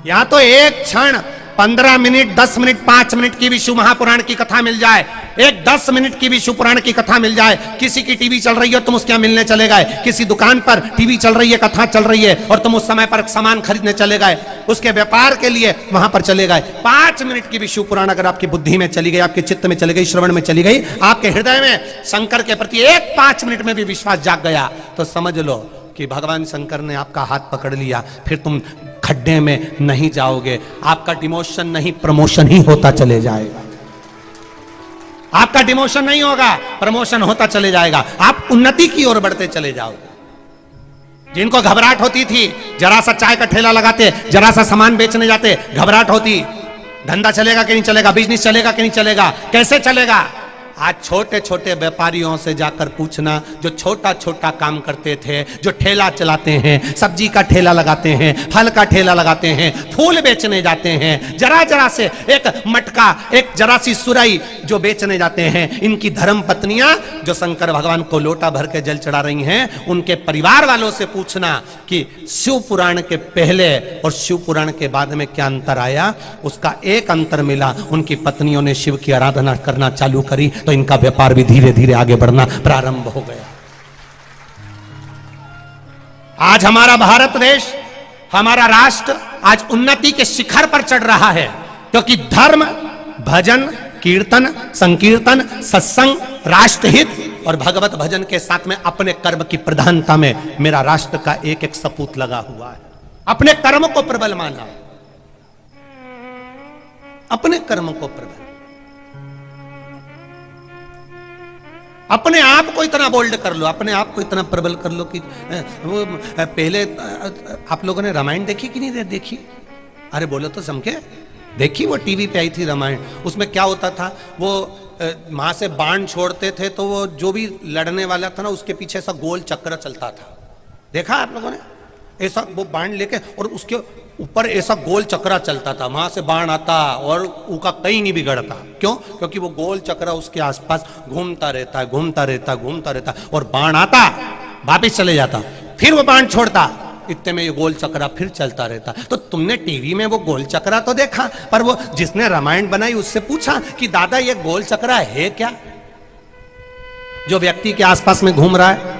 या तो एक क्षण 15 मिनट 10 मिनट 5 मिनट की भी शिव महापुराण की कथा मिल जाए, एक 10 मिनट की भी शिव पुराण की कथा मिल जाए, किसी की टीवी चल रही है तुम उसके यहाँ मिलने चले गए, किसी दुकान पर टीवी चल रही है कथा चल रही है और तुम उस समय पर सामान खरीदने चले गए, उसके व्यापार के लिए वहां पर चले गए, 5 मिनट की भी शिव पुराण अगर आपकी बुद्धि में चली गई, आपके चित्त में चली गई, श्रवण में चली गई, आपके हृदय में शंकर के प्रति एक 5 मिनट में भी विश्वास जाग गया, तो समझ लो कि भगवान शंकर ने आपका हाथ पकड़ लिया। फिर तुम खड्डे में नहीं जाओगे, आपका डिमोशन नहीं प्रमोशन ही होता चले जाएगा, आपका डिमोशन नहीं होगा प्रमोशन होता चले जाएगा, आप उन्नति की ओर बढ़ते चले जाओगे। जिनको घबराहट होती थी, जरा सा चाय का ठेला लगाते, जरा सा सामान बेचने जाते, घबराहट होती, धंधा चलेगा कि नहीं चलेगा, बिजनेस चलेगा कि नहीं चलेगा, कैसे चलेगा। आज छोटे छोटे व्यापारियों से जाकर पूछना, जो छोटा छोटा काम करते थे, जो ठेला चलाते हैं, सब्जी का ठेला लगाते हैं, फल का ठेला लगाते हैं, फूल बेचने जाते हैं, जरा जरा से एक मटका, एक जरा सी सुराई जो बेचने जाते हैं, इनकी धर्म पत्नियां जो शंकर भगवान को लोटा भर के जल चढ़ा रही हैं, उनके परिवार वालों से पूछना कि शिव पुराण के पहले और शिव पुराण के बाद में क्या अंतर आया। उसका एक अंतर मिला, उनकी पत्नियों ने शिव की आराधना करना चालू करी तो इनका व्यापार भी धीरे धीरे आगे बढ़ना प्रारंभ हो गया। आज हमारा भारत देश, हमारा राष्ट्र आज उन्नति के शिखर पर चढ़ रहा है, क्योंकि धर्म, भजन, कीर्तन, संकीर्तन, सत्संग, राष्ट्रहित और भगवत भजन के साथ में अपने कर्म की प्रधानता में मेरा राष्ट्र का एक एक सपूत लगा हुआ है। अपने कर्म को प्रबल माना, अपने कर्म को प्रबल, अपने आप को इतना बोल्ड कर लो, अपने आप को इतना प्रबल कर लो कि वो पहले आप लोगों ने रामायण देखी कि नहीं देखी? अरे बोलो तो समझे, देखी? वो टीवी पे आई थी रामायण, उसमें क्या होता था, वो वहां से बाण छोड़ते थे तो वो जो भी लड़ने वाला था ना उसके पीछे ऐसा गोल चक्र चलता था, देखा आप लोगों ने? ऐसा वो बाण लेके और उसके ऊपर ऐसा गोल चक्रा चलता था, वहां से बाण आता और उसका कहीं नहीं बिगड़ता। क्यों? क्योंकि वो गोल चक्रा उसके आसपास घूमता रहता है, घूमता रहता, घूमता रहता, और बाण आता वापिस चले जाता, फिर वो बाण छोड़ता, इतने में ये गोल चक्रा फिर चलता रहता। तो तुमने टीवी में वो गोल चक्रा तो देखा, पर वो जिसने रामायण बनाई उससे पूछा कि दादा ये गोल चक्रा है क्या, जो व्यक्ति के आसपास में घूम रहा है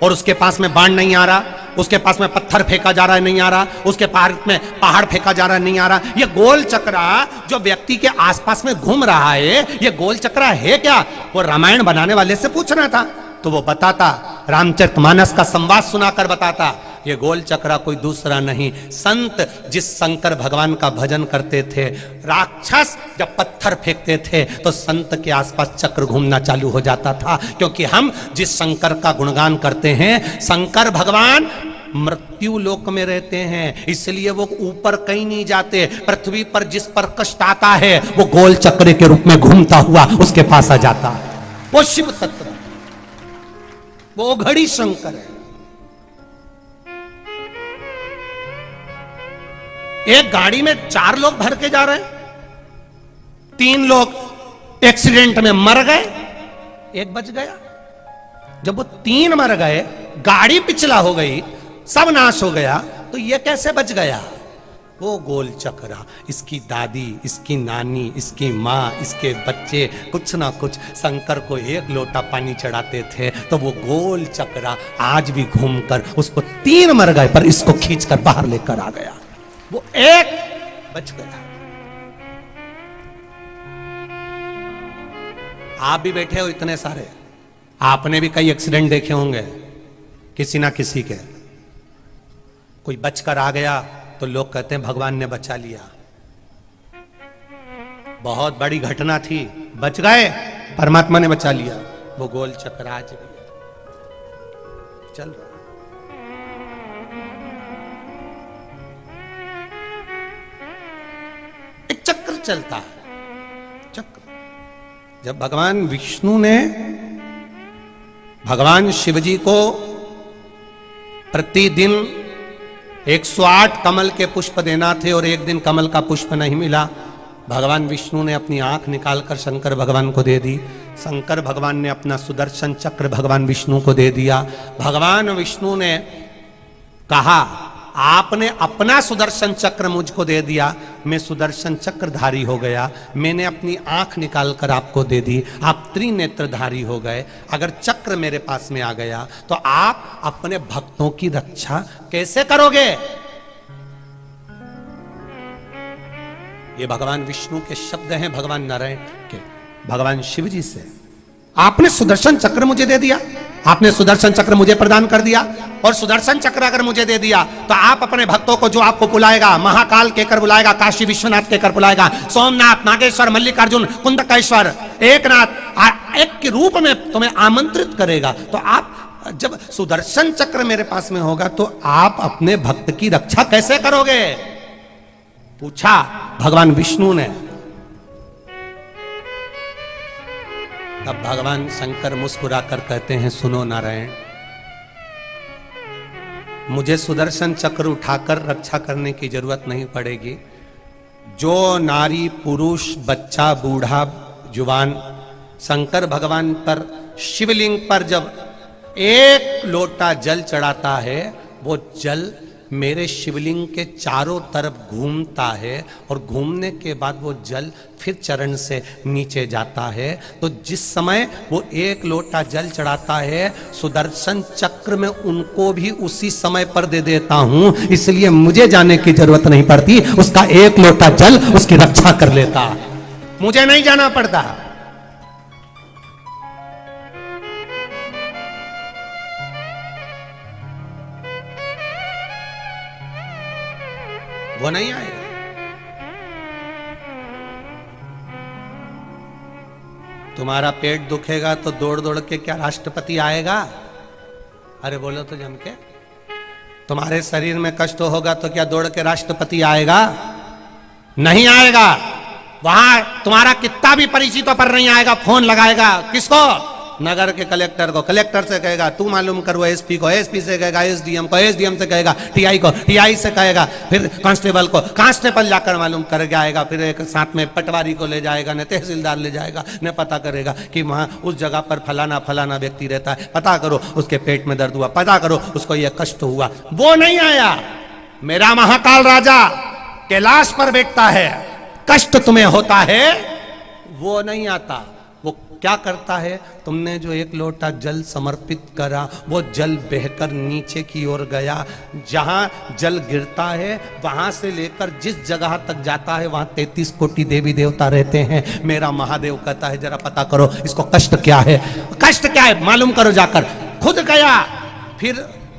और उसके पास में बाण नहीं आ रहा, उसके पास में पत्थर फेंका जा रहा है नहीं आ रहा, उसके पास में पहाड़ फेंका जा रहा है नहीं आ रहा, ये गोल चक्रा जो व्यक्ति के आसपास में घूम रहा है, ये गोल चक्रा है क्या? वो रामायण बनाने वाले से पूछना था, तो वो बताता, रामचरितमानस का संवाद सुनाकर बताता, ये गोल चक्रा कोई दूसरा नहीं, संत जिस शंकर भगवान का भजन करते थे, राक्षस जब पत्थर फेंकते थे तो संत के आसपास चक्र घूमना चालू हो जाता था। क्योंकि हम जिस शंकर का गुणगान करते हैं, शंकर भगवान मृत्यु लोक में रहते हैं, इसलिए वो ऊपर कहीं नहीं जाते, पृथ्वी पर जिस पर कष्ट आता है वो गोल चक्र के रूप में घूमता हुआ उसके पास आ जाता है। वो शिव तत्व, वो घड़ी शंकर है। एक गाड़ी में 4 लोग भर के जा रहे हैं, 3 लोग एक्सीडेंट में मर गए, 1 बच गया। जब वो 3 मर गए, गाड़ी पिछला हो गई, सब नाश हो गया, तो ये कैसे बच गया? वो गोल चक्रा, इसकी दादी, इसकी नानी, इसकी माँ, इसके बच्चे कुछ ना कुछ शंकर को 1 लोटा पानी चढ़ाते थे, तो वो गोल चक्रा आज भी घूमकर उसको 3 मर गए पर इसको खींचकर बाहर लेकर आ गया, वो 1 बच गया। आप भी बैठे हो इतने सारे, आपने भी कई एक्सीडेंट देखे होंगे किसी ना किसी के, कोई बचकर आ गया तो लोग कहते हैं भगवान ने बचा लिया, बहुत बड़ी घटना थी, बच गए, परमात्मा ने बचा लिया। वो गोल चक्र आज भी चल रहा। एक चक्र चलता है, चक्र। जब भगवान विष्णु ने भगवान शिवजी को प्रतिदिन 108 कमल के पुष्प देना थे और एक दिन कमल का पुष्प नहीं मिला, भगवान विष्णु ने अपनी आंख निकालकर शंकर भगवान को दे दी। शंकर भगवान ने अपना सुदर्शन चक्र भगवान विष्णु को दे दिया। भगवान विष्णु ने कहा आपने अपना सुदर्शन चक्र मुझको दे दिया, मैं सुदर्शन चक्रधारी हो गया। मैंने अपनी आंख निकालकर आपको दे दी, आप त्रिनेत्रधारी हो गए। अगर चक्र मेरे पास में आ गया तो आप अपने भक्तों की रक्षा कैसे करोगे? ये भगवान विष्णु के शब्द हैं, भगवान नारायण के, भगवान शिव जी से। आपने सुदर्शन चक्र मुझे दे दिया, आपने सुदर्शन चक्र मुझे प्रदान कर दिया, और सुदर्शन चक्र अगर मुझे दे दिया तो आप अपने भक्तों को, जो आपको बुलाएगा, महाकाल कहकर बुलाएगा, काशी विश्वनाथ कहकर बुलाएगा, सोमनाथ, नागेश्वर, मल्लिकार्जुन, कुंदकेश्वर, एकनाथ, एक के रूप में तुम्हें आमंत्रित करेगा। तो आप जब सुदर्शन चक्र मेरे पास में होगा तो आप अपने भक्त की रक्षा कैसे करोगे? पूछा भगवान विष्णु ने। तब भगवान शंकर मुस्कुराकर कहते हैं, सुनो नारायण, मुझे सुदर्शन चक्र उठाकर रक्षा करने की जरूरत नहीं पड़ेगी। जो नारी, पुरुष, बच्चा, बूढ़ा, जुवान शंकर भगवान पर, शिवलिंग पर जब एक लोटा जल चढ़ाता है, वो जल मेरे शिवलिंग के चारों तरफ घूमता है, और घूमने के बाद वो जल फिर चरण से नीचे जाता है। तो जिस समय वो एक लोटा जल चढ़ाता है, सुदर्शन चक्र में उनको भी उसी समय पर दे देता हूं, इसलिए मुझे जाने की जरूरत नहीं पड़ती। उसका एक लोटा जल उसकी रक्षा कर लेता, मुझे नहीं जाना पड़ता। वो नहीं आएगा। तुम्हारा पेट दुखेगा तो दौड़ दौड़ के क्या राष्ट्रपति आएगा? अरे बोलो तो जम के। तुम्हारे शरीर में कष्ट होगा तो क्या दौड़ के राष्ट्रपति आएगा? नहीं आएगा। वहां तुम्हारा कितना भी परिचितों पर नहीं आएगा, फोन लगाएगा किसको? नगर के कलेक्टर को, कलेक्टर से कहेगा तू मालूम कर, वो एसपी को, एसपी से कहेगा एसडीएम को, एसडीएम से कहेगा टीआई को, टीआई से कहेगा फिर कांस्टेबल को, कांस्टेबल जाकर मालूम करके आएगा, फिर एक साथ में पटवारी को ले जाएगा, न तहसीलदार ले जाएगा, न पता करेगा कि वहां उस जगह पर फलाना फलाना व्यक्ति रहता है, पता करो उसके पेट में दर्द हुआ, पता करो उसको यह कष्ट हुआ। वो नहीं आया। मेरा महाकाल राजा कैलाश पर बैठता है, कष्ट तुम्हें होता है, वो नहीं आता। वो क्या करता है? तुमने जो एक लोटा जल समर्पित करा, वो जल बहकर नीचे की ओर गया। जहां जल गिरता है वहां से लेकर जिस जगह तक जाता है वहां 33 कोटि देवी देवता रहते हैं। मेरा महादेव कहता है जरा पता करो इसको कष्ट क्या है, कष्ट क्या है मालूम करो जाकर। खुद गया, फिर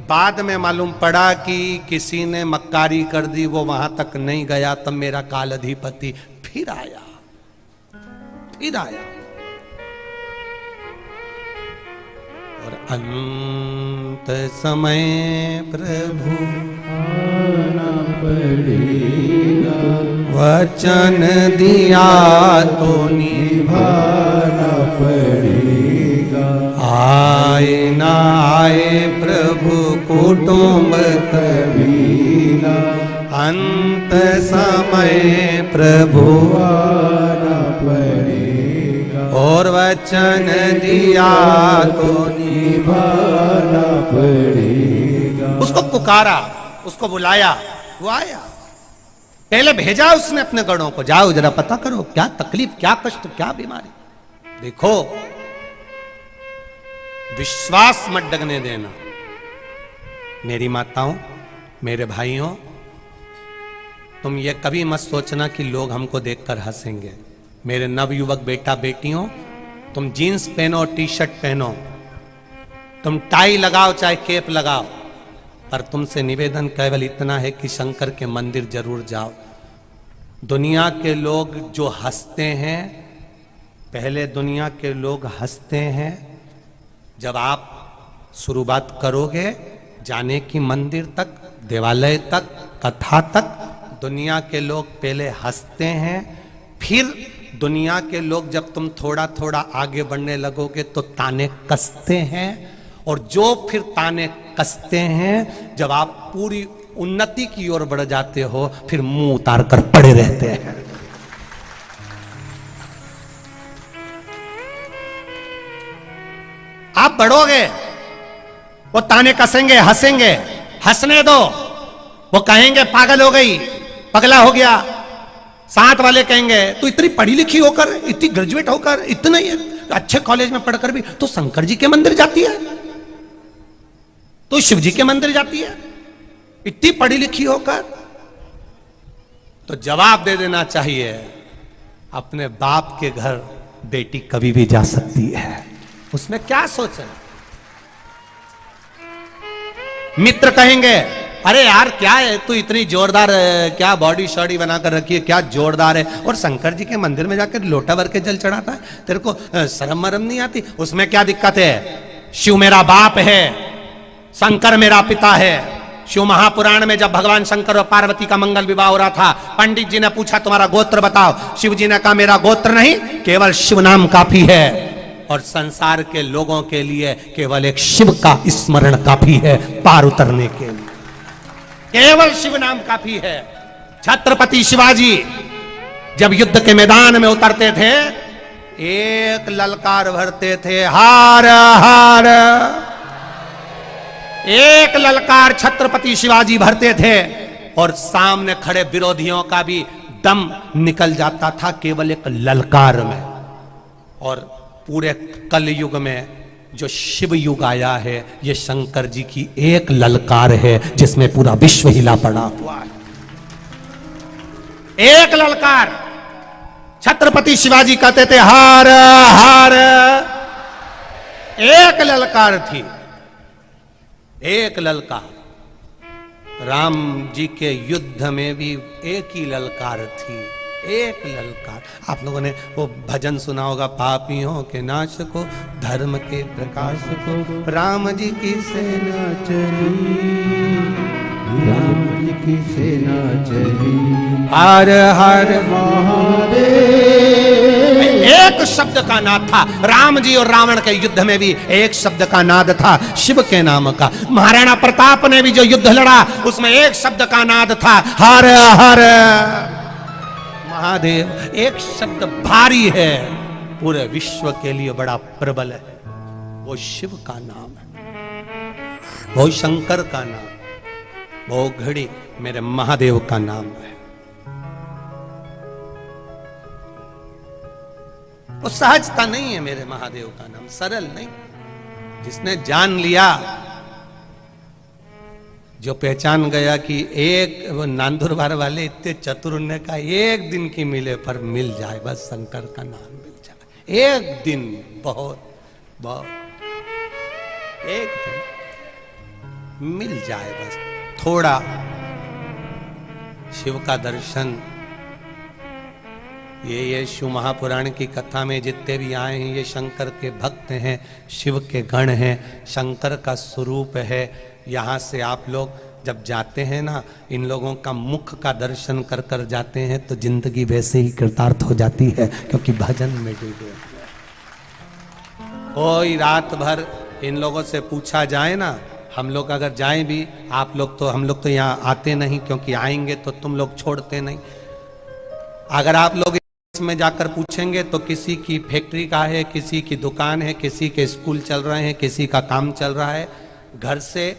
बाद में मालूम पड़ा कि किसी ने मक्कारी कर दी, वो वहां तक नहीं गया। तब मेरा काल अधिपति फिर आया, फिर आया। और अंत समय प्रभु आना पड़ेगा, वचन दिया तो निभाना पड़ेगा। आए ना आए प्रभु कुटुंब कबीला, अंत समय प्रभु आना पड़ेगा। और वचन दिया तो निभाना पड़ेगा। उसको पुकारा, उसको बुलाया, वो आया। पहले भेजा उसने अपने गणों को, जाओ जरा पता करो क्या तकलीफ, क्या कष्ट, क्या बीमारी। देखो, विश्वास मत डगने देना। मेरी माताओं, मेरे भाइयों, तुम ये कभी मत सोचना कि लोग हमको देखकर हंसेंगे। मेरे नवयुवक बेटा बेटियों, तुम जीन्स पहनो, टी शर्ट पहनो, तुम टाई लगाओ चाहे केप लगाओ, पर तुमसे निवेदन केवल इतना है कि शंकर के मंदिर जरूर जाओ। दुनिया के लोग जो हंसते हैं, पहले दुनिया के लोग हंसते हैं, जब आप शुरुआत करोगे जाने की मंदिर तक, देवालय तक, कथा तक, दुनिया के लोग पहले हंसते हैं, फिर दुनिया के लोग जब तुम थोड़ा थोड़ा आगे बढ़ने लगोगे तो ताने कसते हैं, और जो फिर ताने कसते हैं, जब आप पूरी उन्नति की ओर बढ़ जाते हो, फिर मुंह उतार कर पड़े रहते हैं। आप बढ़ोगे, वो ताने कसेंगे, हंसेंगे, हंसने दो। वो कहेंगे पागल हो गई, पगला हो गया। साथ वाले कहेंगे तू इतनी पढ़ी लिखी होकर, इतनी ग्रेजुएट होकर, इतने अच्छे कॉलेज में पढ़कर भी तो शंकर जी के मंदिर जाती है, तो शिव जी के मंदिर जाती है, इतनी पढ़ी लिखी होकर। तो जवाब दे देना चाहिए, अपने बाप के घर बेटी कभी भी जा सकती है, उसमें क्या सोचना। मित्र कहेंगे अरे यार क्या है तू इतनी जोरदार है, क्या बॉडी शॉडी बनाकर रखी है, क्या जोरदार है, और शंकर जी के मंदिर में जाकर लोटा भर के जल चढ़ाता है, तेरे को शर्म मरम नहीं आती? उसमें क्या दिक्कत है? शिव मेरा बाप है, शंकर मेरा पिता है। शिव महापुराण में जब भगवान शंकर और पार्वती का मंगल विवाह हो रहा था, पंडित जी ने पूछा तुम्हारा गोत्र बताओ, शिव जी ने कहा मेरा गोत्र नहीं, केवल शिव नाम काफी है, और संसार के लोगों के लिए केवल एक शिव का स्मरण काफी है पार उतरने के लिए, केवल शिव नाम काफी है। छत्रपति शिवाजी जब युद्ध के मैदान में उतरते थे, एक ललकार भरते थे, हार हार, एक ललकार छत्रपति शिवाजी भरते थे, और सामने खड़े विरोधियों का भी दम निकल जाता था केवल एक ललकार में। और पूरे कलयुग में जो शिव युग आया है, ये शंकर जी की एक ललकार है जिसमें पूरा विश्व हिला पड़ा हुआ है। एक ललकार, छत्रपति शिवाजी कहते थे हार हार, एक ललकार थी, एक ललकार। राम जी के युद्ध में भी एक ही ललकार थी, एक ललकार। आप लोगों ने वो भजन सुना होगा, पापियों के नाश को, धर्म के प्रकाश को, राम जी की सेना चली, राम जी की सेना चली, हर हर महादेव। एक शब्द का नाद था। राम जी और रावण के युद्ध में भी एक शब्द का नाद था, शिव के नाम का। महाराणा प्रताप ने भी जो युद्ध लड़ा उसमें एक शब्द का नाद था, हर हर महादेव। एक शब्द भारी है, पूरे विश्व के लिए बड़ा प्रबल है, वो शिव का नाम है, वो शंकर का नाम, वो घड़ी मेरे महादेव का नाम है। वो सहजता नहीं है मेरे महादेव का नाम, सरल नहीं। जिसने जान लिया, जो पहचान गया कि एक वो नांदुरबार वाले इतने चतुर ने कहा एक दिन की मिले पर मिल जाए, बस शंकर का नाम मिल जाए, एक दिन बहुत बहुत, एक दिन मिल जाए, बस थोड़ा शिव का दर्शन। ये शिव महापुराण की कथा में जितने भी आए हैं ये शंकर के भक्त हैं, शिव के गण हैं, शंकर का स्वरूप है। यहाँ से आप लोग जब जाते हैं ना, इन लोगों का मुख का दर्शन कर कर जाते हैं तो जिंदगी वैसे ही कृतार्थ हो जाती है, क्योंकि भजन में डूबे। कोई रात भर इन लोगों से पूछा जाए ना, हम लोग अगर जाएं भी, आप लोग तो, हम लोग तो यहाँ आते नहीं, क्योंकि आएंगे तो तुम लोग छोड़ते नहीं। अगर आप लोग में जाकर पूछेंगे तो किसी की फैक्ट्री का है, किसी की दुकान है, किसी के स्कूल चल रहे हैं, किसी का काम चल रहा है, घर से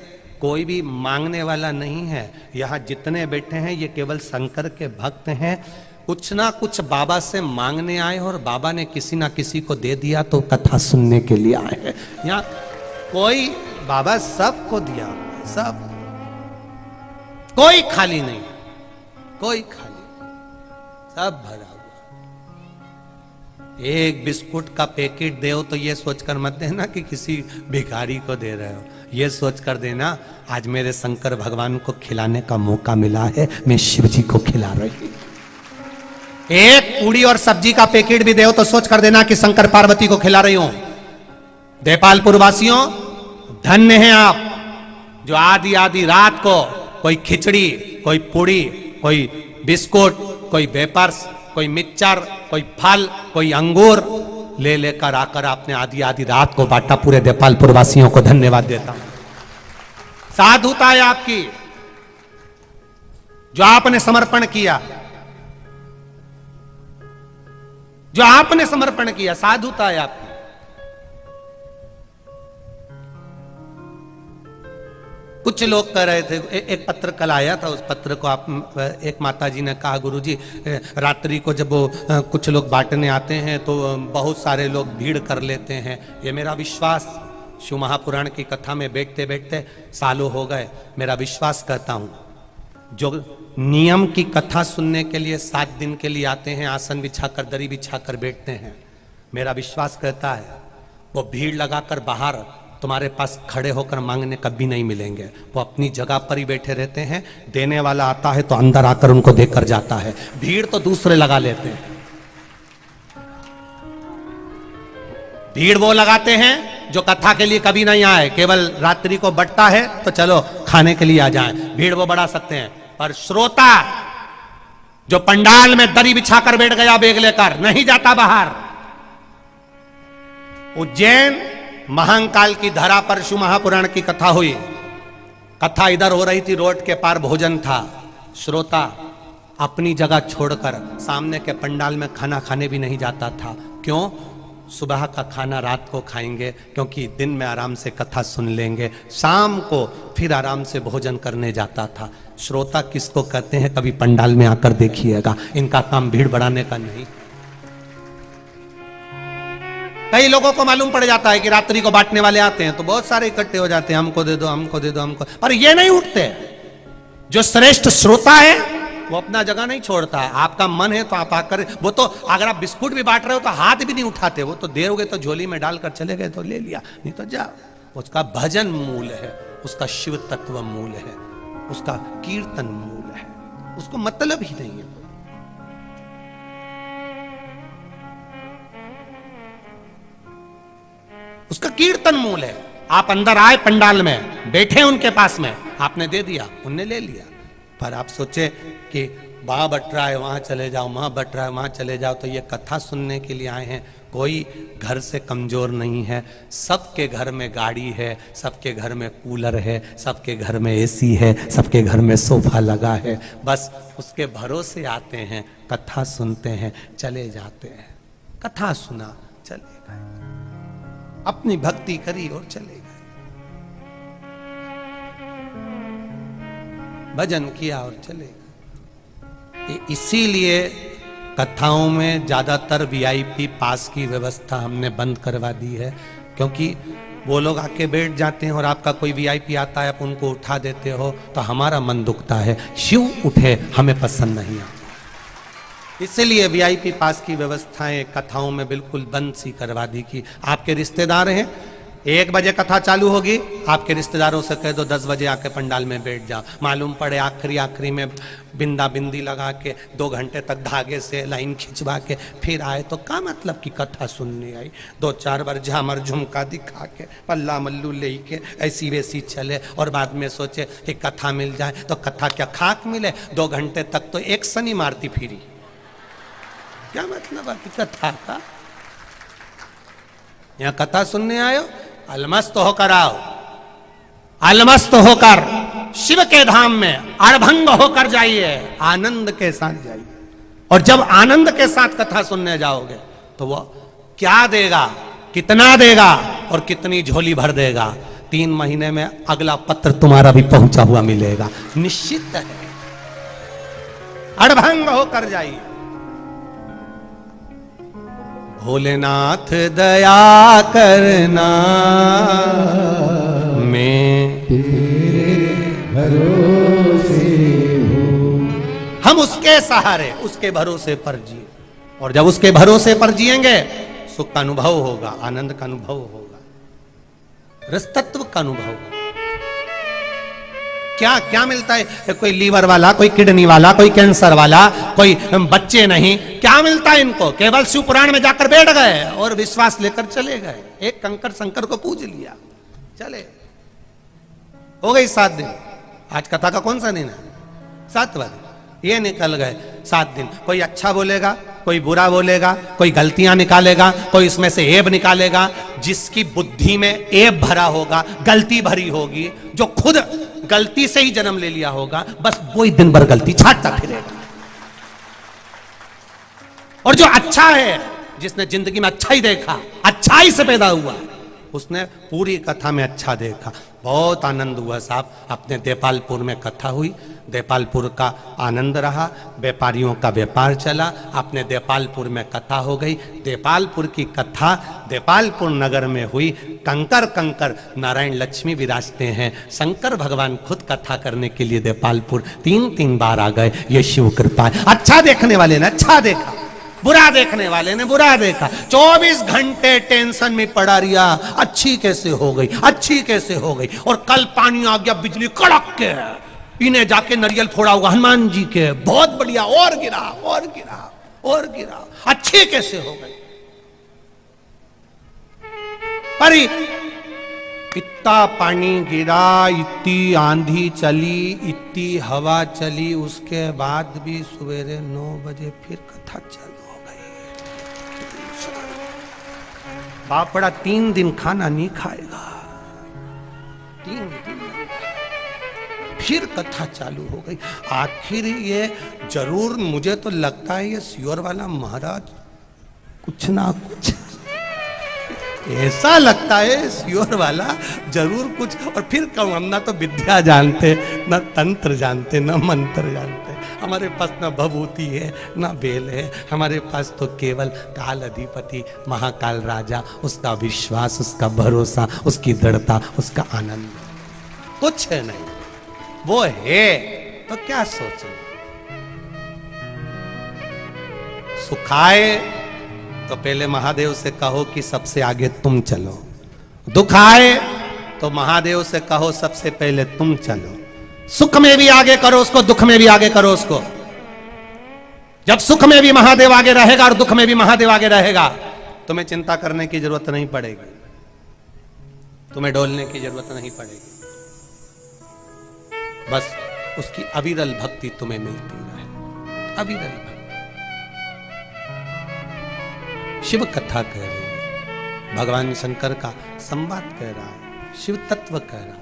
कोई भी मांगने वाला नहीं है। यहाँ जितने बैठे हैं ये केवल शंकर के भक्त हैं। कुछ ना कुछ बाबा से मांगने आए और बाबा ने किसी ना किसी को दे दिया तो कथा सुनने के लिए आए हैं। यहाँ कोई, बाबा सबको दिया, सब, कोई खाली नहीं, कोई खाली, सब भरा। एक बिस्कुट का पैकेट दे तो ये सोचकर मत देना कि किसी भिखारी को दे रहे हो, ये सोचकर देना आज मेरे शंकर भगवान को खिलाने का मौका मिला है, मैं शिव जी को खिला रही हूं। एक पूड़ी और सब्जी का पैकेट भी दे तो सोचकर देना कि शंकर पार्वती को खिला रही हूं। देपालपुर वासियों धन्य हैं आप, जो आधी आधी रात को कोई खिचड़ी, कोई पूड़ी, कोई बिस्कुट, कोई वेपर्स, कोई मिक्सचर, कोई फल, कोई अंगूर ले लेकर आकर आपने आधी आधी रात को बांटा। पूरे देपालपुर वासियों को धन्यवाद देता हूं। साधुता है आपकी, जो आपने समर्पण किया, जो आपने समर्पण किया, साधुता है आपकी। कुछ लोग कह रहे थे, एक पत्र कल आया था, उस पत्र को आप एक माता जी ने कहा, गुरुजी रात्रि को जब वो कुछ लोग बांटने आते हैं तो बहुत सारे लोग भीड़ कर लेते हैं। ये मेरा विश्वास, शिव महापुराण की कथा में बैठते बैठते सालों हो गए, मेरा विश्वास कहता हूँ जो नियम की कथा सुनने के लिए 7 दिन के लिए आते हैं, आसन बिछाकर दरी बिछाकर बैठते हैं, मेरा विश्वास कहता है वो भीड़ लगाकर बाहर तुम्हारे पास खड़े होकर मांगने कभी नहीं मिलेंगे। वो अपनी जगह पर ही बैठे रहते हैं, देने वाला आता है तो अंदर आकर उनको देकर जाता है, भीड़ तो दूसरे लगा लेते हैं। भीड़ वो लगाते हैं जो कथा के लिए कभी नहीं आए, केवल रात्रि को बंटता है तो चलो खाने के लिए आ जाएं, भीड़ वो बढ़ा सकते हैं। पर श्रोता जो पंडाल में दरी बिछाकर बैठ गया बेग लेकर, नहीं जाता बाहर। उज्जैन महाकाल की धरा पर शिव महापुराण की कथा हुई, कथा इधर हो रही थी, रोड के पार भोजन था, श्रोता अपनी जगह छोड़कर सामने के पंडाल में खाना खाने भी नहीं जाता था। क्यों? सुबह का खाना रात को खाएंगे, क्योंकि दिन में आराम से कथा सुन लेंगे, शाम को फिर आराम से भोजन करने जाता था। श्रोता किसको कहते हैं, कभी पंडाल में आकर देखिएगा, इनका काम भीड़ बढ़ाने का नहीं। कई लोगों को मालूम पड़ जाता है कि रात्रि को बांटने वाले आते हैं तो बहुत सारे इकट्ठे हो जाते हैं, हमको दे दो, हमको दे दो, हमको, पर ये नहीं उठते। जो श्रेष्ठ श्रोता है वो अपना जगह नहीं छोड़ता। आपका मन है तो आप आकर, वो तो अगर आप बिस्कुट भी बांट रहे हो तो हाथ भी नहीं उठाते, वो तो देरोगे तो झोली में डालकर चले गए तो ले लिया, नहीं तो जाओ। उसका भजन मूल है, उसका शिव तत्व मूल है, उसका कीर्तन मूल है, उसको मतलब ही नहीं है। उसका कीर्तन मूल है। आप अंदर आए पंडाल में, बैठे उनके पास में, आपने दे दिया, उनने ले लिया, पर आप सोचे कि वहां बट रहा है वहां चले जाओ, वहां बट रहा है वहां चले जाओ, तो ये कथा सुनने के लिए आए हैं। कोई घर से कमजोर नहीं है, सबके घर में गाड़ी है, सबके घर में कूलर है, सबके घर में एसी है, सबके घर में सोफा लगा है, बस उसके भरोसे आते हैं, कथा सुनते हैं, चले जाते हैं। कथा सुना, चले गए, अपनी भक्ति करी और चले गए, भजन किया और चले गए। इसीलिए कथाओं में ज्यादातर वीआईपी पास की व्यवस्था हमने बंद करवा दी है, क्योंकि वो लोग आके बैठ जाते हैं और आपका कोई वीआईपी आता है, आप उनको उठा देते हो तो हमारा मन दुखता है। शिव उठे हमें पसंद नहीं आता, इसलिए वीआईपी पास की व्यवस्थाएं कथाओं में बिल्कुल बंद सी करवा दी कि आपके रिश्तेदार हैं, 1 बजे कथा चालू होगी, आपके रिश्तेदारों से कह दो 10 बजे आके पंडाल में बैठ जाओ। मालूम पड़े आखिरी में बिंदा बिंदी लगा के 2 घंटे तक धागे से लाइन खिंचवा के फिर आए, तो क्या मतलब कि कथा सुनने आई। 2-4 बार झामर झुमका दिखा के, पल्ला मल्लू ले के ऐसी वैसी चले और बाद में सोचे कि कथा मिल जाए, तो कथा क्या खाक मिले। 2 घंटे तक तो एक सनी मारती फिरी, क्या मतलब है कथा का। यहाँ कथा सुनने आयो, अलमस्त होकर आओ, अलमस्त होकर शिव के धाम में अड़भंग होकर जाइए, आनंद के साथ जाइए। और जब आनंद के साथ कथा सुनने जाओगे तो वो क्या देगा, कितना देगा और कितनी झोली भर देगा, 3 महीने में अगला पत्र तुम्हारा भी पहुंचा हुआ मिलेगा, निश्चित है। अड़भंग होकर जाइए। भोलेनाथ दया करना, मैं तेरे भरोसे हूँ। हम उसके सहारे, उसके भरोसे पर जिए, और जब उसके भरोसे पर जिएंगे सुख का अनुभव होगा, आनंद का अनुभव होगा, रसतत्व का अनुभव होगा। क्या क्या मिलता है, कोई लीवर वाला, कोई किडनी वाला, कोई कैंसर वाला, कोई बच्चे नहीं, क्या मिलता है इनको, केवल शिव पुराण में जाकर बैठ गए और विश्वास लेकर चले गए, एक कंकर शंकर को पूज लिया, चले हो गई 7 दिन। आज कथा का कौन सा दिन है, 7वां दिन, ये निकल गए 7 दिन। कोई अच्छा बोलेगा, कोई बुरा बोलेगा, कोई गलतियां निकालेगा, कोई इसमें से ऐब निकालेगा। जिसकी बुद्धि में ऐब भरा होगा, गलती भरी होगी, जो खुद गलती से ही जन्म ले लिया होगा, बस वो ही दिन भर गलती छाटता फिरेगा। और जो अच्छा है, जिसने जिंदगी में अच्छा ही देखा, अच्छाई से पैदा हुआ, उसने पूरी कथा में अच्छा देखा, बहुत आनंद हुआ साहब। अपने देपालपुर में कथा हुई, देपालपुर का आनंद रहा, व्यापारियों का व्यापार चला, अपने देपालपुर में कथा हो गई। देपालपुर की कथा देपालपुर नगर में हुई। कंकर कंकर नारायण लक्ष्मी विराजते हैं, शंकर भगवान खुद कथा करने के लिए देपालपुर 3 बार आ गए। ये शिव कृपा है। अच्छा देखने वाले ने अच्छा देखा, बुरा देखने वाले ने बुरा देखा। 24 घंटे टेंशन में पड़ा रिया, अच्छी कैसे हो गई, अच्छी कैसे हो गई। और कल पानी आ गया, बिजली कड़क के, इन्हें जाके नारियल फोड़ा होगा हनुमान जी के, बहुत बढ़िया, और गिरा और गिरा और गिरा, अच्छी कैसे हो गई। पर इतना पानी गिरा, इतनी आंधी चली, इतनी हवा चली, उसके बाद भी सवेरे 9 बजे फिर कथा चली। बापड़ा 3 दिन खाना नहीं खाएगा, 3 दिन फिर कथा चालू हो गई। आखिर ये जरूर, मुझे तो लगता है ये सियोर वाला महाराज कुछ ना कुछ ऐसा लगता है, सियोर वाला जरूर कुछ। और फिर कहूँ, हम ना तो विद्या जानते, ना तंत्र जानते, ना मंत्र जानते, हमारे पास ना भभूति है ना बेल है, हमारे पास तो केवल काल अधिपति महाकाल राजा, उसका विश्वास, उसका भरोसा, उसकी दृढ़ता, उसका आनंद, कुछ है नहीं। वो है तो क्या सोचें। सुखाए तो पहले महादेव से कहो कि सबसे आगे तुम चलो, दुख आए तो महादेव से कहो सबसे पहले तुम चलो। सुख में भी आगे करो उसको, दुख में भी आगे करो उसको। जब सुख में भी महादेव आगे रहेगा और दुख में भी महादेव आगे रहेगा, तुम्हें चिंता करने की जरूरत नहीं पड़ेगी, तुम्हें डोलने की जरूरत नहीं पड़ेगी। बस उसकी अविरल भक्ति तुम्हें मिलती रहे, अविरल भक्ति। शिव कथा कह रही है, भगवान शंकर का संवाद कह रहा है, शिव तत्व कह रहा है।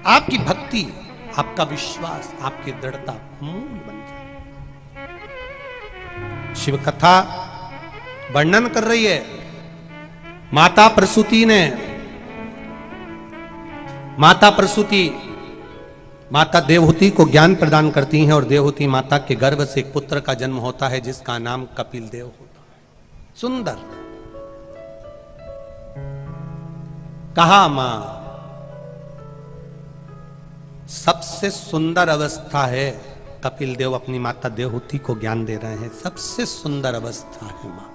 आपकी भक्ति, आपका विश्वास, आपकी दृढ़ता मूल बन जाए। शिव कथा वर्णन कर रही है माता प्रसूति ने। माता प्रसूति माता देवहूति को ज्ञान प्रदान करती हैं और देवहूति माता के गर्भ से एक पुत्र का जन्म होता है जिसका नाम कपिल देव होता है। सुंदर कहा मां, सबसे सुंदर अवस्था है। कपिल देव अपनी माता देवहूति को ज्ञान दे रहे हैं, सबसे सुंदर अवस्था है मां,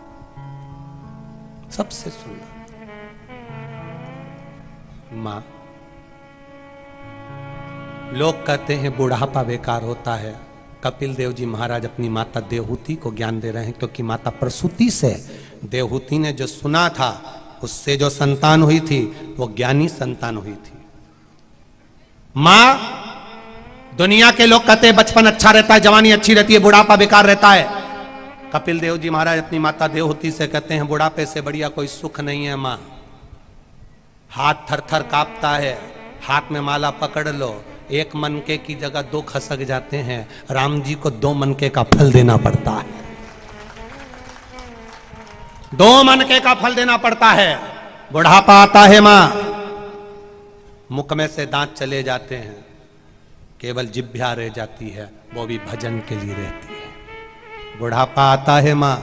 सबसे सुंदर मां। लोग कहते हैं बुढ़ापा बेकार होता है। कपिल देव जी महाराज अपनी माता देवहूति को ज्ञान दे रहे हैं, क्योंकि माता प्रसूति से देवहूति ने जो सुना था, उससे जो संतान हुई थी वो ज्ञानी संतान हुई थी। मां, दुनिया के लोग कहते हैं बचपन अच्छा रहता है, जवानी अच्छी रहती है, बुढ़ापा बेकार रहता है। कपिल देव जी महाराज अपनी माता देवहूति से कहते हैं बुढ़ापे से बढ़िया कोई सुख नहीं है मां। हाथ थर थर कांपता है, हाथ में माला पकड़ लो, एक मनके की जगह 2 खसक जाते हैं। राम जी को 2 मनके का फल देना पड़ता है, 2 मनके का फल देना पड़ता है। बुढ़ापा आता है मां, मुख में से दांत चले जाते हैं, केवल जिह्वा रह जाती है, वो भी भजन के लिए रहती है। बुढ़ापा आता है मां,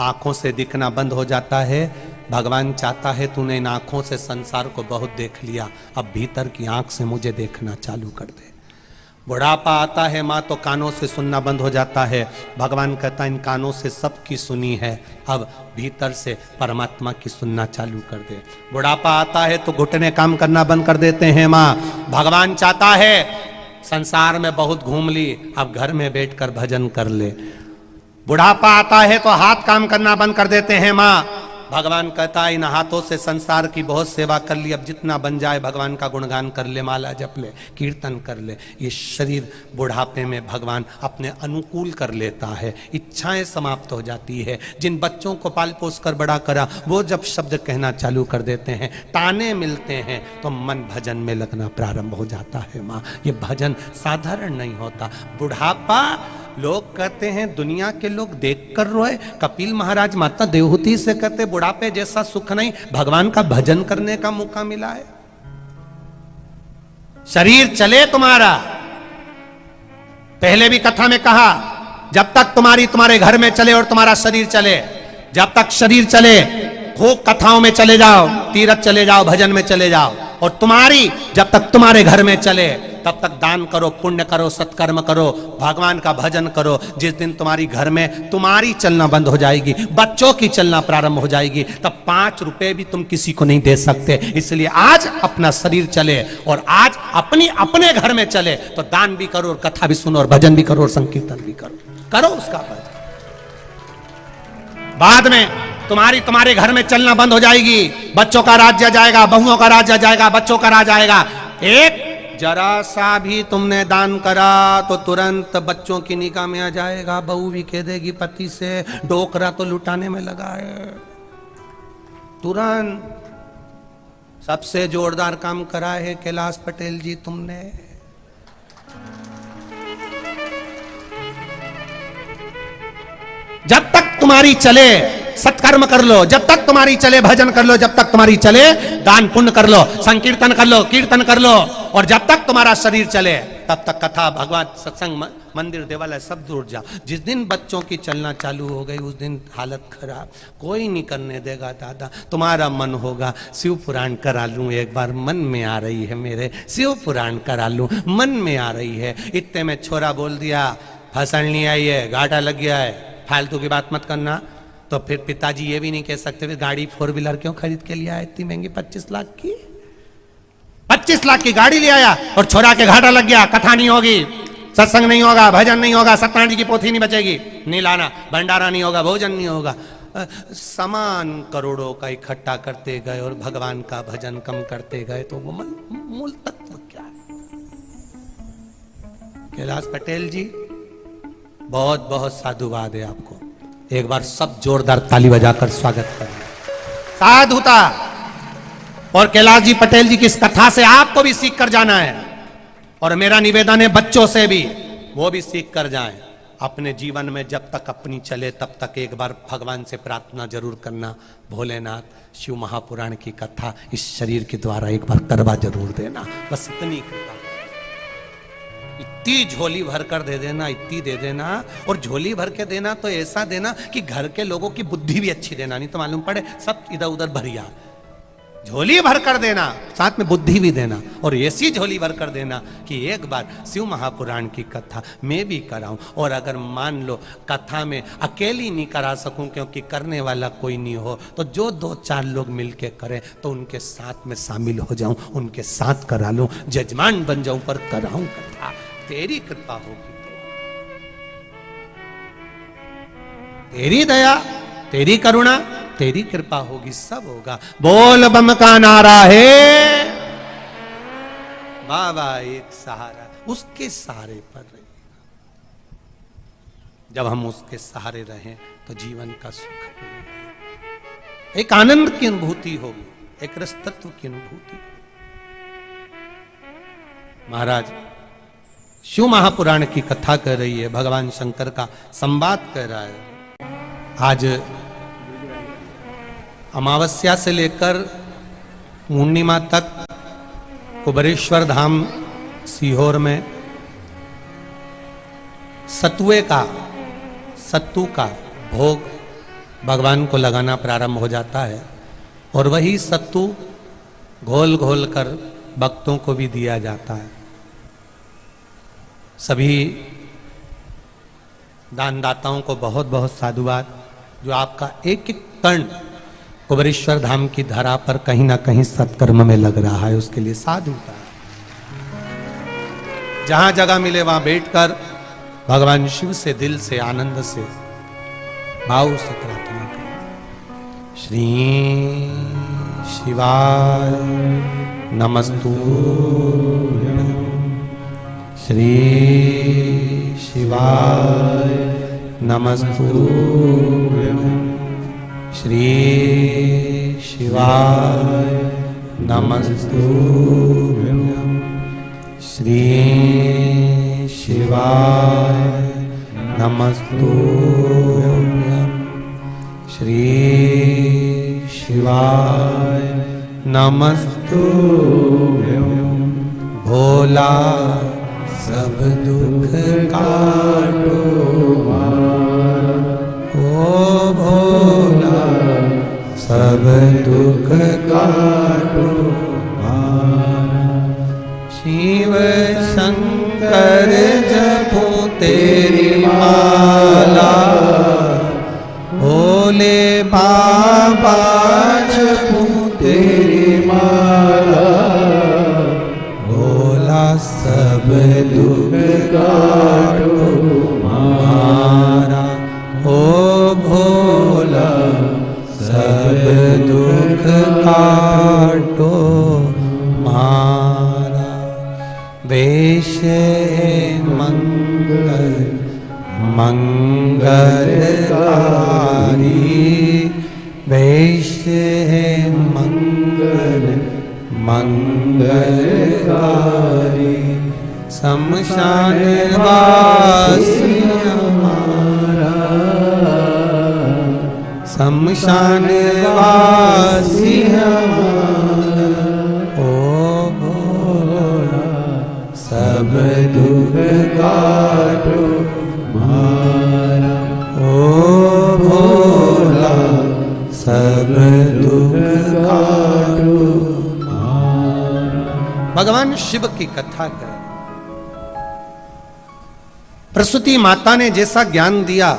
आंखों से दिखना बंद हो जाता है। भगवान चाहता है तूने इन आंखों से संसार को बहुत देख लिया, अब भीतर की आंख से मुझे देखना चालू कर दे। बुढ़ापा आता है माँ, तो कानों से सुनना बंद हो जाता है। भगवान कहता है इन कानों से सबकी सुनी है, अब भीतर से परमात्मा की सुनना चालू कर दे। बुढ़ापा आता है तो घुटने काम करना बंद कर देते हैं माँ। भगवान चाहता है संसार में बहुत घूम ली, अब घर में बैठकर भजन कर ले। बुढ़ापा आता है तो हाथ काम करना बंद कर देते हैं माँ। भगवान कहता है इन हाथों से संसार की बहुत सेवा कर ली, अब जितना बन जाए भगवान का गुणगान कर ले, माला जप ले, कीर्तन कर ले। ये शरीर बुढ़ापे में भगवान अपने अनुकूल कर लेता है, इच्छाएं समाप्त हो जाती है। जिन बच्चों को पाल पोस कर बड़ा करा, वो जब शब्द कहना चालू कर देते हैं, ताने मिलते हैं, तो मन भजन में लगना प्रारंभ हो जाता है माँ। ये भजन साधारण नहीं होता। बुढ़ापा लोग कहते हैं दुनिया के लोग देख कर रोए, कपिल महाराज माता देवहूति से कहते बुढ़ापे जैसा सुख नहीं, भगवान का भजन करने का मौका मिला है। शरीर चले तुम्हारा, पहले भी कथा में कहा, जब तक तुम्हारे घर में चले और तुम्हारा शरीर चले, जब तक शरीर चले खूब कथाओं में चले जाओ, तीर्थ चले जाओ, भजन में चले जाओ, और जब तक तुम्हारे घर में चले तब तक दान करो, पुण्य करो, सत्कर्म करो, भगवान का भजन करो। जिस दिन तुम्हारी घर में तुम्हारी चलना बंद हो जाएगी, बच्चों की चलना प्रारंभ हो जाएगी, तब 5 रुपए भी तुम किसी को नहीं दे सकते। इसलिए आज अपना शरीर चले और आज अपने घर में चले तो दान भी करो और कथा भी सुनो और भजन भी करो और संकीर्तन भी करो उसका भजन। बाद में तुम्हारे घर में चलना बंद हो जाएगी, बच्चों का राज्य जाएगा, बहुओं का राज्य जाएगा, बच्चों का राज आएगा। एक जरा सा भी तुमने दान करा तो तुरंत बच्चों की निगाह में आ जाएगा, बहू भी कह देगी पति से डोकरा तो लुटाने में लगा है। तुरंत सबसे जोरदार काम करा है कैलाश पटेल जी तुमने। जब तक तुम्हारी चले सत्कर्म कर लो, जब तक तुम्हारी चले भजन कर लो, जब तक तुम्हारी चले दान पुण्य कर लो, संकीर्तन कर लो, कीर्तन कर लो, और जब तक तुम्हारा शरीर चले तब तक कथा, भगवान, सत्संग, मंदिर, देवालय सब दूर जाओ। जिस दिन बच्चों की चलना चालू हो गई उस दिन हालत खराब, कोई नहीं करने देगा दादा। तुम्हारा मन होगा शिव पुराण करा लूं एक बार, मन में आ रही है मेरे, शिव पुराण करा लूं, मन में आ रही है। इतने में छोरा बोल दिया फसल नहीं आई है, घाटा लग गया है, फालतू की बात मत करना। तो फिर पिताजी ये भी नहीं कह सकते फिर गाड़ी 4 व्हीलर क्यों खरीद के लिया इतनी महंगी 25 लाख की, 25 लाख की गाड़ी ले आया और छोरा के घाटा लग गया, कथा नहीं होगी, सत्संग नहीं होगा, भजन नहीं होगा, सत्यनारायण जी की पोथी नहीं बचेगी, नहीं लाना, भंडारा नहीं होगा, भोजन नहीं होगा। सामान करोड़ों का इकट्ठा करते गए और भगवान का भजन कम करते गए, तो वो मूल तत्व क्या है? कैलाश पटेल जी बहुत बहुत साधुवाद है आपको, एक बार सब जोरदार ताली बजाकर स्वागत करें। साधुता और कैलाश जी पटेल जी की इस कथा से आपको भी सीख कर जाना है, और मेरा निवेदन है बच्चों से भी वो भी सीख कर जाएं। अपने जीवन में जब तक अपनी चले तब तक एक बार भगवान से प्रार्थना जरूर करना, भोलेनाथ शिव महापुराण की कथा इस शरीर के द्वारा एक बार करवा जरूर देना, बस इतनी कृपा। इतनी झोली भर कर दे देना, इतनी दे देना, और झोली भर के देना तो ऐसा देना कि घर के लोगों की बुद्धि भी अच्छी देना, नहीं तो मालूम पड़े सब इधर उधर भरिया। झोली भर कर देना, साथ में बुद्धि भी देना, और ऐसी झोली भर कर देना कि एक बार शिव महापुराण की कथा मैं भी कराऊं। और अगर मान लो कथा में अकेली नहीं करा सकूं क्योंकि करने वाला कोई नहीं हो, तो जो 2-4 लोग मिलके करें तो उनके साथ में शामिल हो जाऊं, उनके साथ करा लूं, जजमान बन जाऊं, पर कराऊं कथा। तेरी कृपा होगी, तेरी दया, तेरी करुणा, तेरी कृपा होगी, सब होगा। बोल बम का नारा है, बाबा एक सहारा, उसके सहारे पर रहिए। जब हम उसके सहारे रहें तो जीवन का सुख मिलेगा, एक आनंद की अनुभूति होगी, एक रस तत्व की अनुभूति। महाराज शिव महापुराण की कथा कर रही है, भगवान शंकर का संवाद कर रहा है। आज अमावस्या से लेकर पूर्णिमा तक कुबेरेश्वर धाम सीहोर में सत्तू का भोग भगवान को लगाना प्रारंभ हो जाता है, और वही सत्तू घोल घोल कर भक्तों को भी दिया जाता है। सभी दानदाताओं को बहुत बहुत साधुवाद, जो आपका एक एक कण कुबेरेश्वर धाम की धरा पर कहीं ना कहीं सत्कर्म में लग रहा है, उसके लिए साधुता। जहां जगह मिले वहां बैठकर भगवान शिव से दिल से आनंद से भाव से प्रार्थना करें। श्री शिवाय नमस्तुभ्यं, श्री शिवाय नमस्तुभ्यं, श्री शिवाय नमस्तुभ्यं, श्री शिवाय नमस्तुभ्यं श्री शिवाय नमस्तुभ्यं भोला सब दुख काटो ओ भोला सब दुख काटो शिव शंकर जपो तेरी माला भोले बाबा जपो तेरी माला भोला सब दुख काटो हमारा ओ भोला सब दुख काटो हमारा वेश मंगल मंगलकारी वेश मंगल मंगलकारी शमशान वासी हमारा शमशान वासी हमारा ओ भोला सब दुख काटो हमारा ओ भोला सब दुख काटो हमारा। भगवान शिव की कथा करें। प्रसूति माता ने जैसा ज्ञान दिया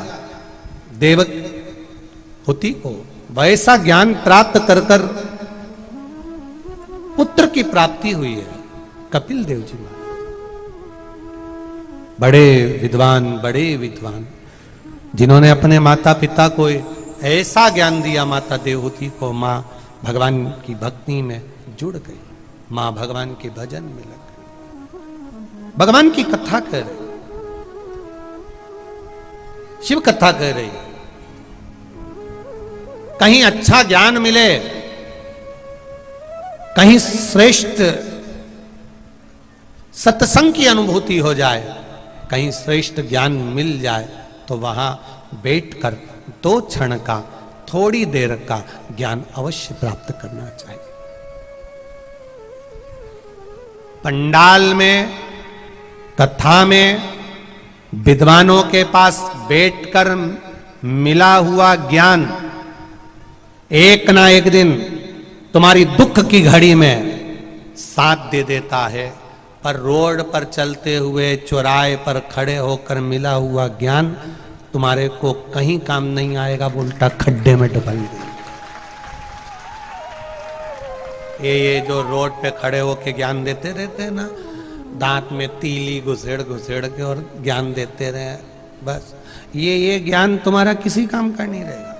देवहूति को वैसा ज्ञान प्राप्त कर कर पुत्र की प्राप्ति हुई है कपिल देव जी में। बड़े विद्वान जिन्होंने अपने माता पिता को ऐसा ज्ञान दिया, माता देवहूति को मां भगवान की भक्ति में जुड़ गई, मां भगवान के भजन में लग गई, भगवान की कथा कर रही, शिव कथा कर रही। कहीं अच्छा ज्ञान मिले, कहीं श्रेष्ठ सत्संग की अनुभूति हो जाए, कहीं श्रेष्ठ ज्ञान मिल जाए तो वहां बैठकर 2 क्षण का थोड़ी देर का ज्ञान अवश्य प्राप्त करना चाहिए। पंडाल में कथा में विद्वानों के पास बैठकर मिला हुआ ज्ञान एक ना एक दिन तुम्हारी दुख की घड़ी में साथ दे देता है, पर रोड पर चलते हुए चौराहे पर खड़े होकर मिला हुआ ज्ञान तुम्हारे को कहीं काम नहीं आएगा, उल्टा खड्डे में डुबा देगा। ये जो रोड पे खड़े होके ज्ञान देते रहते हैं ना, दांत में तीली घुसेड़ के और ज्ञान देते रहे, बस ये ज्ञान तुम्हारा किसी काम का नहीं रहेगा।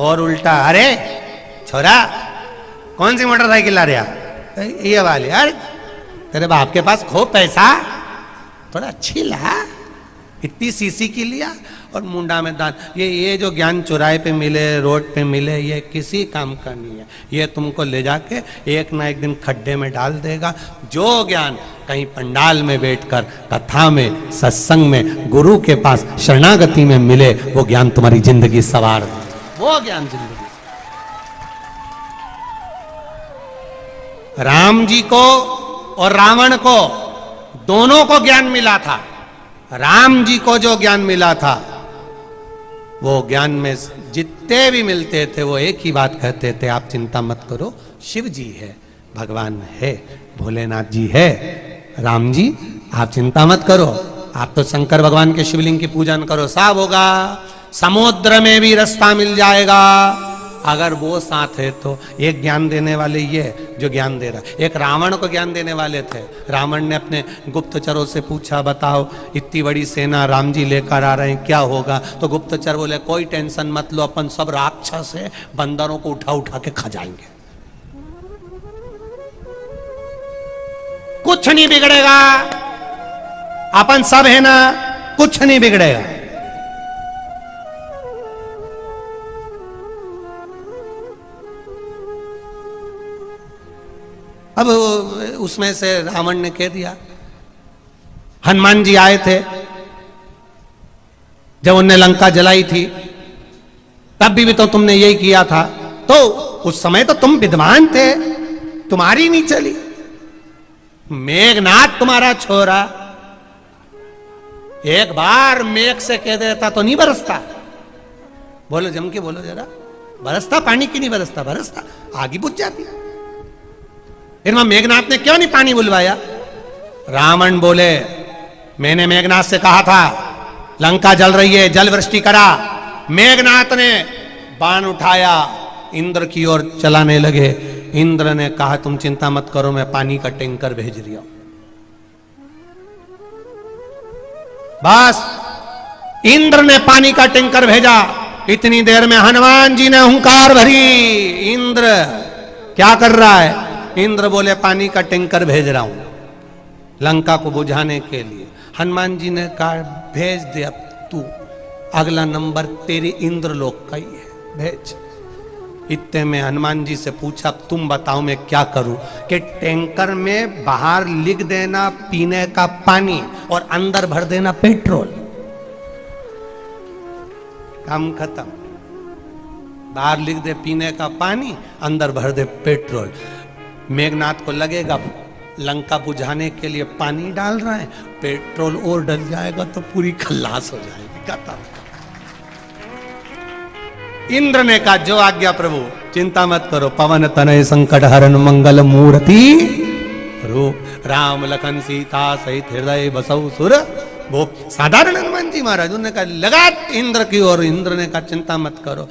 और उल्टा, अरे छोरा कौन सी मोटरसाइकिल ला रहा, ये वाली, अरे तेरे बाप के पास खूब पैसा, थोड़ा अच्छी ला, इतनी सीसी की लिया, और मुंडा में दांत। ये जो ज्ञान चौराहे पे मिले, रोड पे मिले, ये किसी काम का नहीं है। ये तुमको ले जाके एक ना एक दिन खड्डे में डाल देगा। जो ज्ञान कहीं पंडाल में बैठकर कथा में, सत्संग में, गुरु के पास शरणागति में मिले, वो ज्ञान तुम्हारी जिंदगी सवार दे, वो ज्ञान जिंदगी। राम जी को और रावण को दोनों को ज्ञान मिला था। राम जी को जो ज्ञान मिला था, वो ज्ञान में जितने भी मिलते थे वो एक ही बात कहते थे, आप चिंता मत करो, शिव जी है, भगवान है, भोलेनाथ जी है, राम जी आप चिंता मत करो, आप तो शंकर भगवान के शिवलिंग की पूजन करो, सब होगा, समुद्र में भी रास्ता मिल जाएगा। अगर वो साथ है तो एक ज्ञान देने वाले ये जो ज्ञान दे रहा है। एक रावण को ज्ञान देने वाले थे। रावण ने अपने गुप्तचरों से पूछा, बताओ इतनी बड़ी सेना राम जी लेकर आ रहे हैं, क्या होगा? तो गुप्तचर बोले, कोई टेंशन मत लो, अपन सब राक्षस है, बंदरों को उठा उठा के खा जाएंगे, कुछ नहीं बिगड़ेगा, अपन सब है ना, कुछ नहीं बिगड़ेगा। अब उसमें से रावण ने कह दिया, हनुमान जी आए थे, जब उनने लंका जलाई थी तब भी तो तुमने यही किया था, तो उस समय तो तुम विद्वान थे, तुम्हारी नहीं चली। मेघनाथ तुम्हारा छोरा एक बार मेघ से कह देता तो नहीं बरसता। बोलो जम के बोलो जरा, बरसता पानी की नहीं बरसता, बरसता आगे बुझ जाती। फिर वहां मेघनाथ ने क्यों नहीं पानी बुलवाया? रावण बोले मैंने मेघनाथ से कहा था लंका जल रही है, जल वृष्टि करा। मेघनाथ ने बाण उठाया, इंद्र की ओर चलाने लगे। इंद्र ने कहा तुम चिंता मत करो, मैं पानी का टैंकर भेज रहा हूं। बस इंद्र ने पानी का टैंकर भेजा। इतनी देर में हनुमान जी ने हुंकार भरी। इंद्र क्या कर रहा है? इंद्र बोले पानी का टैंकर भेज रहा हूं लंका को बुझाने के लिए। हनुमान जी ने कहा भेज दे, अब तू अगला नंबर तेरे इंद्रलोक का ही है, भेज। इतने में हनुमान जी से पूछा तुम बताओ मैं क्या करूं? कि टैंकर में बाहर लिख देना पीने का पानी और अंदर भर देना पेट्रोल, काम खत्म। बाहर लिख दे पीने का पानी, अंदर भर दे पेट्रोल। मेघनाथ को लगेगा लंका बुझाने के लिए पानी डाल रहा है, पेट्रोल और डल जाएगा तो पूरी खल्लास हो जाएगी। खत्म। इंद्र ने कहा जो आज्ञा प्रभु, चिंता मत करो। पवन तनय संकट हरण मंगल मूर्ति रूप, राम लखन सीता सहित हृदय बसौ सुर। वो साधारण हनुमान जी महाराज, उन्होंने कहा लगा इंद्र की ओर। इंद्र ने कहा चिंता मत करो।